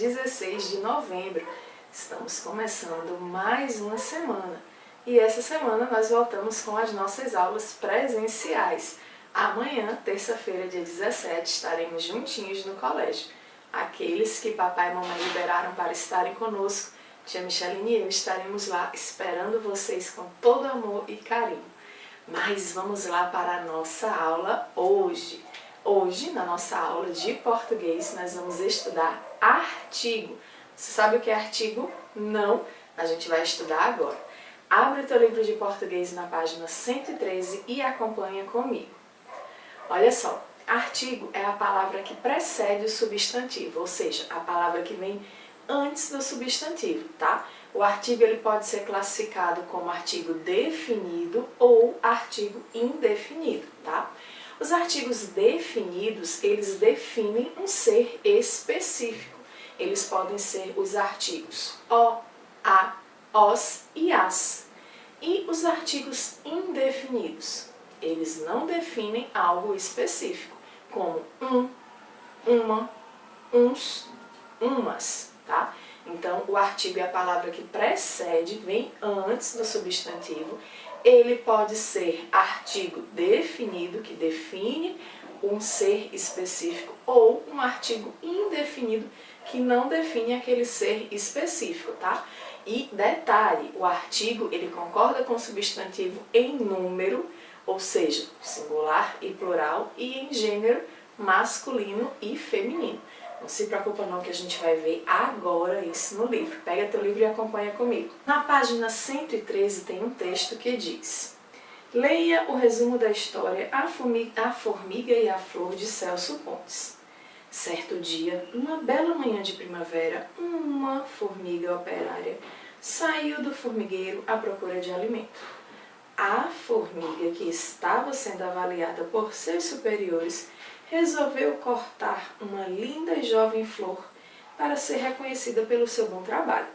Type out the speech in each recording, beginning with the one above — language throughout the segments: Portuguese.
16 de novembro. Estamos começando mais uma semana. E essa semana nós voltamos com as nossas aulas presenciais. Amanhã, terça-feira, dia 17, estaremos juntinhos no colégio. Aqueles que papai e mamãe liberaram para estarem conosco, tia Micheline e eu estaremos lá esperando vocês com todo amor e carinho. Mas vamos lá para a nossa aula hoje. Hoje, na nossa aula de português, nós vamos estudar artigo. Você sabe o que é artigo? Não, a gente vai estudar agora. Abre o teu livro de português na página 113 e acompanha comigo. Olha só, artigo é a palavra que precede o substantivo, ou seja, a palavra que vem antes do substantivo, tá? O artigo ele pode ser classificado como artigo definido ou artigo indefinido, tá? Os artigos definidos, eles definem um ser específico. Eles podem ser os artigos o, a, os e as. E os artigos indefinidos, eles não definem algo específico, como uma, uns, umas, tá? Então, o artigo é a palavra que precede, vem antes do substantivo. Ele pode ser artigo definido, que define um ser específico, ou um artigo indefinido, que não define aquele ser específico, tá? E detalhe, o artigo, ele concorda com o substantivo em número, ou seja, singular e plural, e em gênero, masculino e feminino. Não se preocupa não que a gente vai ver agora isso no livro. Pega teu livro e acompanha comigo. Na página 113 tem um texto que diz: leia o resumo da história A Formiga e a Flor, de Celso Pontes. Certo dia, numa bela manhã de primavera, uma formiga operária saiu do formigueiro à procura de alimento. A formiga, que estava sendo avaliada por seus superiores, resolveu cortar uma linda e jovem flor para ser reconhecida pelo seu bom trabalho.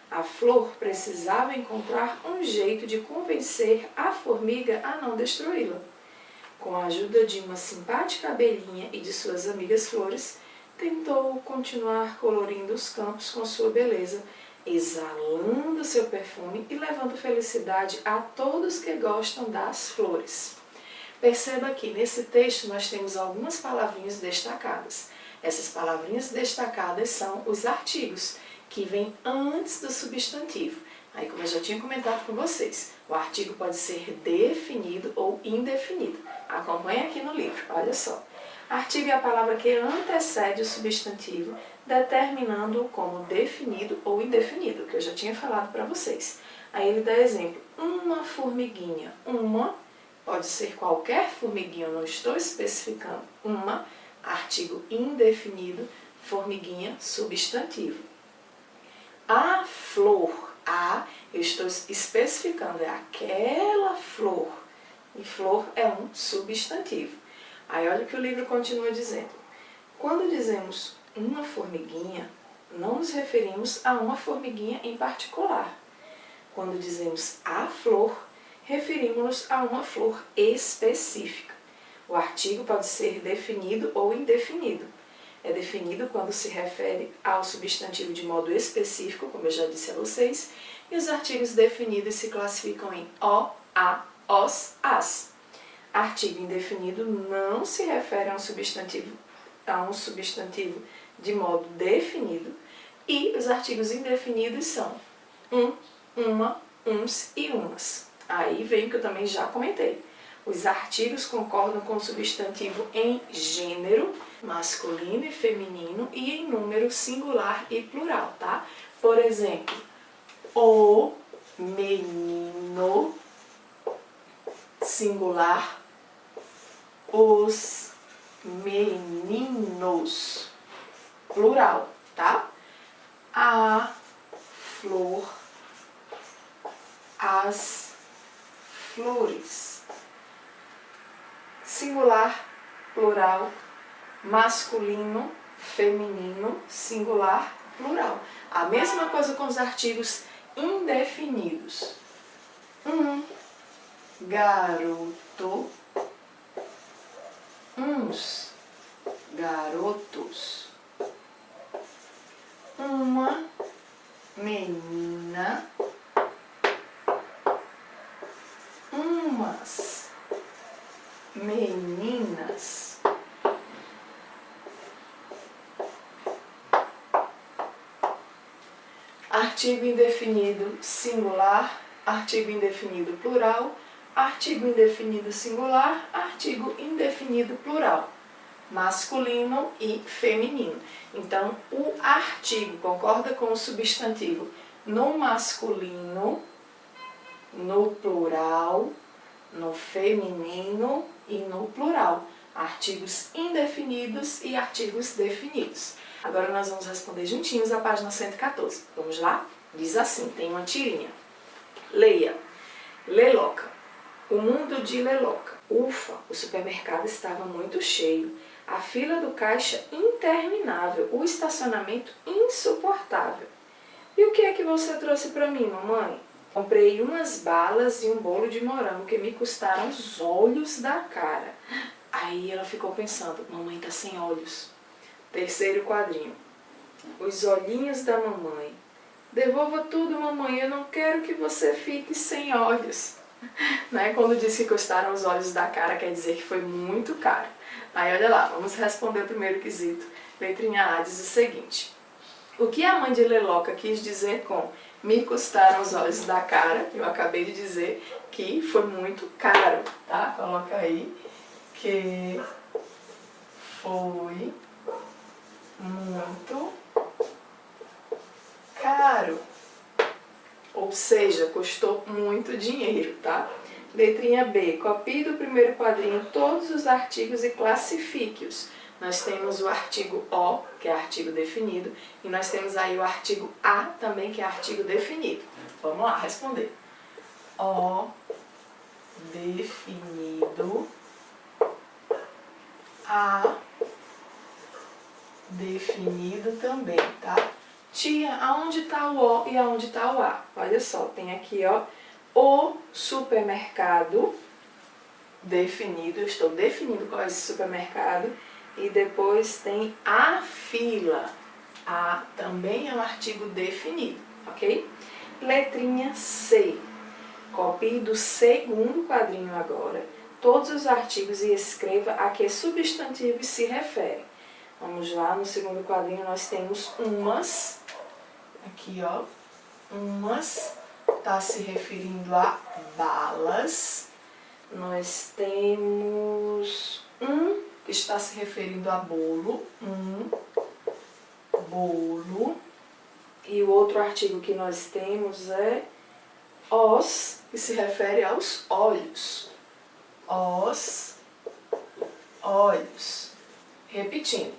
A flor precisava encontrar um jeito de convencer a formiga a não destruí-la. Com a ajuda de uma simpática abelhinha e de suas amigas flores, tentou continuar colorindo os campos com sua beleza, exalando seu perfume e levando felicidade a todos que gostam das flores. Perceba que nesse texto nós temos algumas palavrinhas destacadas. Essas palavrinhas destacadas são os artigos, que vêm antes do substantivo. Aí, como eu já tinha comentado com vocês, o artigo pode ser definido ou indefinido. Acompanhe aqui no livro, olha só. Artigo é a palavra que antecede o substantivo, determinando-o como definido ou indefinido, que eu já tinha falado para vocês. Aí ele dá exemplo, uma formiguinha, uma, pode ser qualquer formiguinha, eu não estou especificando, uma, artigo indefinido, formiguinha, substantivo. A flor, a, eu estou especificando, é aquela flor, e flor é um substantivo. Aí olha o que o livro continua dizendo. Quando dizemos uma formiguinha, não nos referimos a uma formiguinha em particular. Quando dizemos a flor, referimos-nos a uma flor específica. O artigo pode ser definido ou indefinido. É definido quando se refere ao substantivo de modo específico, como eu já disse a vocês, e os artigos definidos se classificam em o, a, os, as. Artigo indefinido não se refere a um substantivo de modo definido, e os artigos indefinidos são uma, uns e umas. Aí vem o que eu também já comentei. Os artigos concordam com o substantivo em gênero, masculino e feminino, e em número singular e plural, tá? Por exemplo, o menino, singular, os meninos, plural, tá? A flor, as flores. Singular, plural, masculino, feminino, singular, plural. A mesma coisa com os artigos indefinidos. Um garoto, uns garotos. menina, umas meninas. Artigo indefinido singular, artigo indefinido plural, artigo indefinido singular, artigo indefinido plural, masculino e feminino. Então, o artigo concorda com o substantivo no masculino, no plural, no feminino e no plural. Artigos indefinidos e artigos definidos. Agora nós vamos responder juntinhos a página 114. Vamos lá? Diz assim, tem uma tirinha. Leia. Leloca. O mundo de Leloca. Ufa, o supermercado estava muito cheio. A fila do caixa interminável. O estacionamento insuportável. E o que é que você trouxe para mim, mamãe? Comprei umas balas e um bolo de morango que me custaram os olhos da cara. Aí ela ficou pensando, mamãe tá sem olhos. Terceiro quadrinho. Os olhinhos da mamãe. Devolva tudo, mamãe, eu não quero que você fique sem olhos. Né? Quando diz que custaram os olhos da cara, quer dizer que foi muito caro. Aí olha lá, vamos responder o primeiro quesito. Letrinha A diz o seguinte. O que a mãe de Leloca quis dizer com me custaram os olhos da cara? Eu acabei de dizer que foi muito caro, tá? Coloca aí que foi muito caro. Ou seja, custou muito dinheiro, tá? Letrinha B. Copie do primeiro quadrinho todos os artigos e classifique-os. Nós temos o artigo O, que é artigo definido, e nós temos aí o artigo A também, que é artigo definido. Vamos lá, responder. O definido, A definido também, tá? Tia, aonde está o O e aonde está o A? Olha só, tem aqui, ó, o supermercado definido, eu estou definindo qual é esse supermercado, e depois tem a fila. A também é um artigo definido, ok? Letrinha C. Copie do segundo quadrinho agora todos os artigos e escreva a que substantivos se referem. Vamos lá, no segundo quadrinho nós temos umas, aqui ó, umas, está se referindo a balas. Nós temos um, que está se referindo a bolo, um bolo. E o outro artigo que nós temos é os, que se refere aos olhos. Os olhos. Repetindo,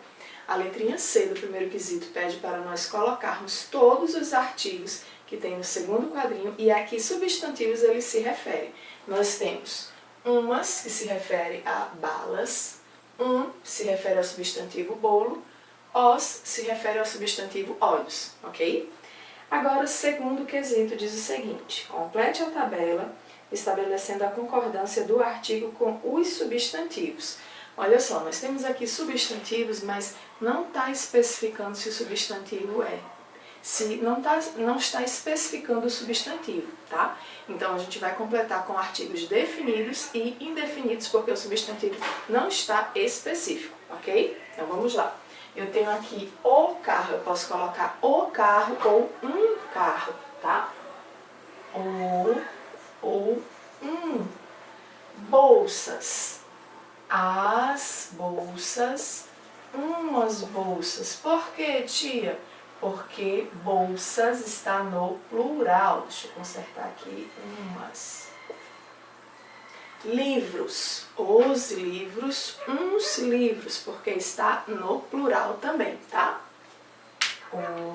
a letrinha C do primeiro quesito pede para nós colocarmos todos os artigos que tem no segundo quadrinho e a que substantivos eles se referem. Nós temos umas, que se refere a balas, um se refere ao substantivo bolo, os se refere ao substantivo olhos, ok? Agora, o segundo quesito diz o seguinte, complete a tabela estabelecendo a concordância do artigo com os substantivos. Olha só, nós temos aqui substantivos, mas não está especificando se o substantivo é. Se não está especificando o substantivo, tá? Então, a gente vai completar com artigos definidos e indefinidos, porque o substantivo não está específico, ok? Então, vamos lá. Eu tenho aqui o carro, eu posso colocar o carro ou um carro, tá? Ou um. Bolsas. As bolsas, umas bolsas. Por que, tia? Porque bolsas está no plural. Deixa eu consertar aqui, umas. Livros, os livros, uns livros, porque está no plural também, tá?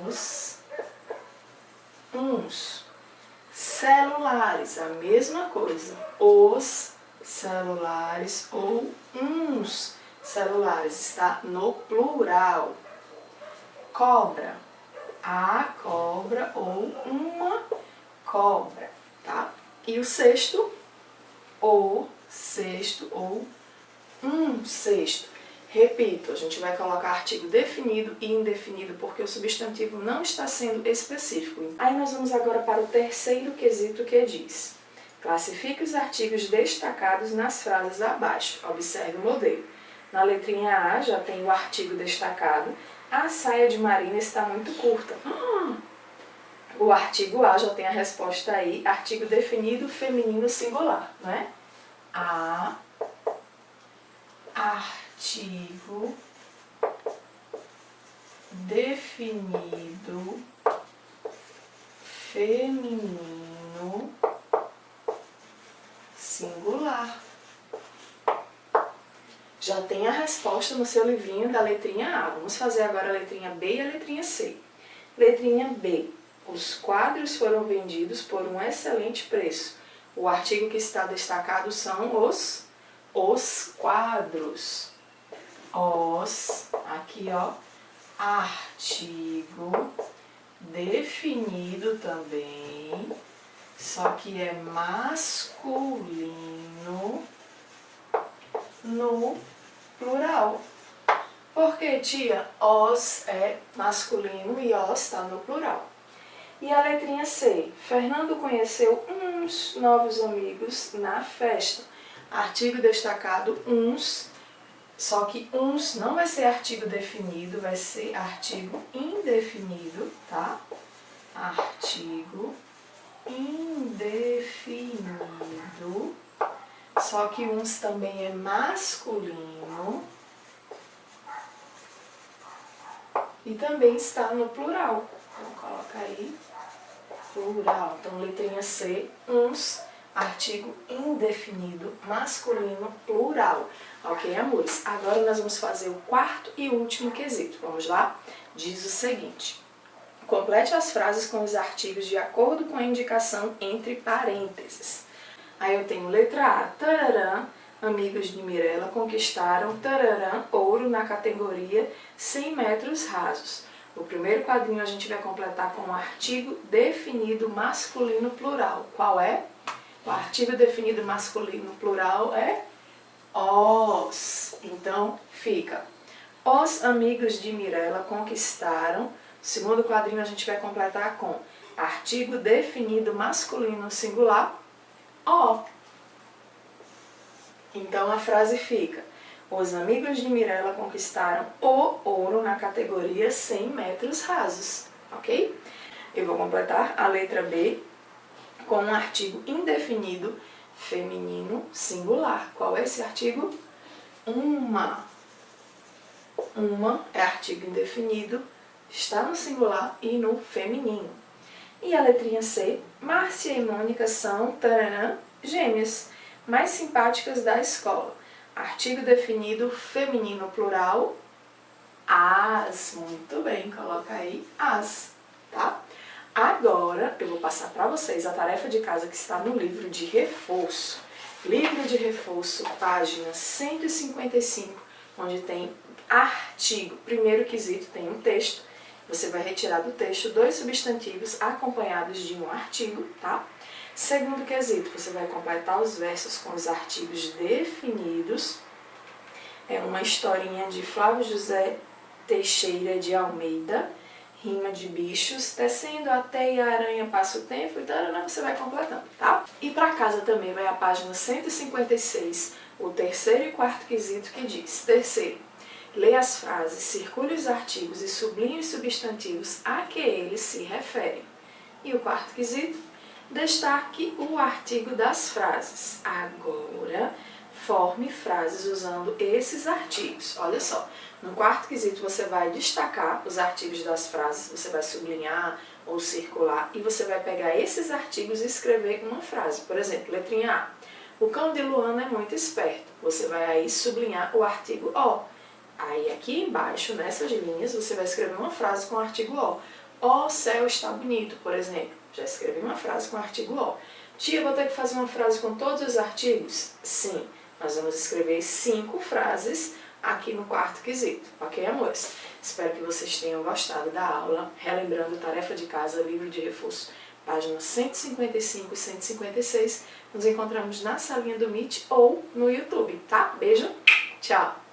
Os, uns. Celulares, a mesma coisa. Os celulares ou uns celulares, está no plural. Cobra, a cobra ou uma cobra, tá? E o sexto ou um cesto. Repito, a gente vai colocar artigo definido e indefinido porque o substantivo não está sendo específico. Aí nós vamos agora para o terceiro quesito que diz: classifique os artigos destacados nas frases abaixo. Observe o modelo. Na letrinha A já tem o artigo destacado. A saia de Marina está muito curta. O artigo A já tem a resposta aí. Artigo definido, feminino, singular, né? A, artigo definido, feminino, singular. Já tem a resposta no seu livrinho da letrinha A. Vamos fazer agora a letrinha B e a letrinha C. Letrinha B. Os quadros foram vendidos por um excelente preço. O artigo que está destacado são os quadros. Aqui ó, artigo definido também, só que é masculino no plural. Por que, tia? Os é masculino e os está no plural. E a letrinha C. Fernando conheceu uns novos amigos na festa. Artigo destacado uns, só que uns não vai ser artigo definido, vai ser artigo indefinido, tá? Artigo indefinido, só que uns também é masculino e também está no plural. Então, coloca aí, plural. Então, letrinha C, uns, artigo indefinido, masculino, plural. Ok, amores? Agora nós vamos fazer o quarto e último quesito. Vamos lá? Diz o seguinte: complete as frases com os artigos de acordo com a indicação entre parênteses. Aí eu tenho letra A, tararã, amigos de Mirella conquistaram, tararã, ouro na categoria 100 metros rasos. O primeiro quadrinho a gente vai completar com o artigo definido masculino plural. Qual é? O artigo definido masculino plural é os. Então, fica: os amigos de Mirella conquistaram. O segundo quadrinho a gente vai completar com artigo definido masculino singular, o. Então, a frase fica: os amigos de Mirella conquistaram o ouro na categoria 100 metros rasos, ok? Eu vou completar a letra B com um artigo indefinido feminino singular. Qual é esse artigo? Uma. Uma é artigo indefinido, está no singular e no feminino. E a letrinha C, Márcia e Mônica são, taranã, gêmeas, mais simpáticas da escola. Artigo definido feminino plural, as. Muito bem, coloca aí as, tá? Agora eu vou passar para vocês a tarefa de casa que está no livro de reforço. Livro de reforço, página 155, onde tem artigo. Primeiro quesito tem um texto. Você vai retirar do texto 2 substantivos acompanhados de um artigo, tá? Segundo quesito, você vai completar os versos com os artigos definidos. É uma historinha de Flávio José Teixeira de Almeida, rima de bichos, descendo até e a aranha passa o tempo, então você vai completando, tá? E para casa também vai a página 156, o terceiro e quarto quesito que diz: terceiro, leia as frases, circule os artigos e sublinhe os substantivos a que eles se referem. E o quarto quesito, destaque o artigo das frases. Agora, forme frases usando esses artigos. Olha só, no quarto quesito você vai destacar os artigos das frases, você vai sublinhar ou circular e você vai pegar esses artigos e escrever uma frase. Por exemplo, letrinha A. O cão de Luana é muito esperto. Você vai aí sublinhar o artigo O. Aí aqui embaixo, nessas linhas, você vai escrever uma frase com o artigo O. O céu está bonito, por exemplo. Já escrevi uma frase com o artigo O. Tia, vou ter que fazer uma frase com todos os artigos? Sim. Nós vamos escrever 5 frases aqui no quarto quesito. Ok, amores? Espero que vocês tenham gostado da aula. Relembrando, tarefa de casa, livro de reforço, páginas 155 e 156. Nos encontramos na salinha do Meet ou no YouTube, tá? Beijo, tchau!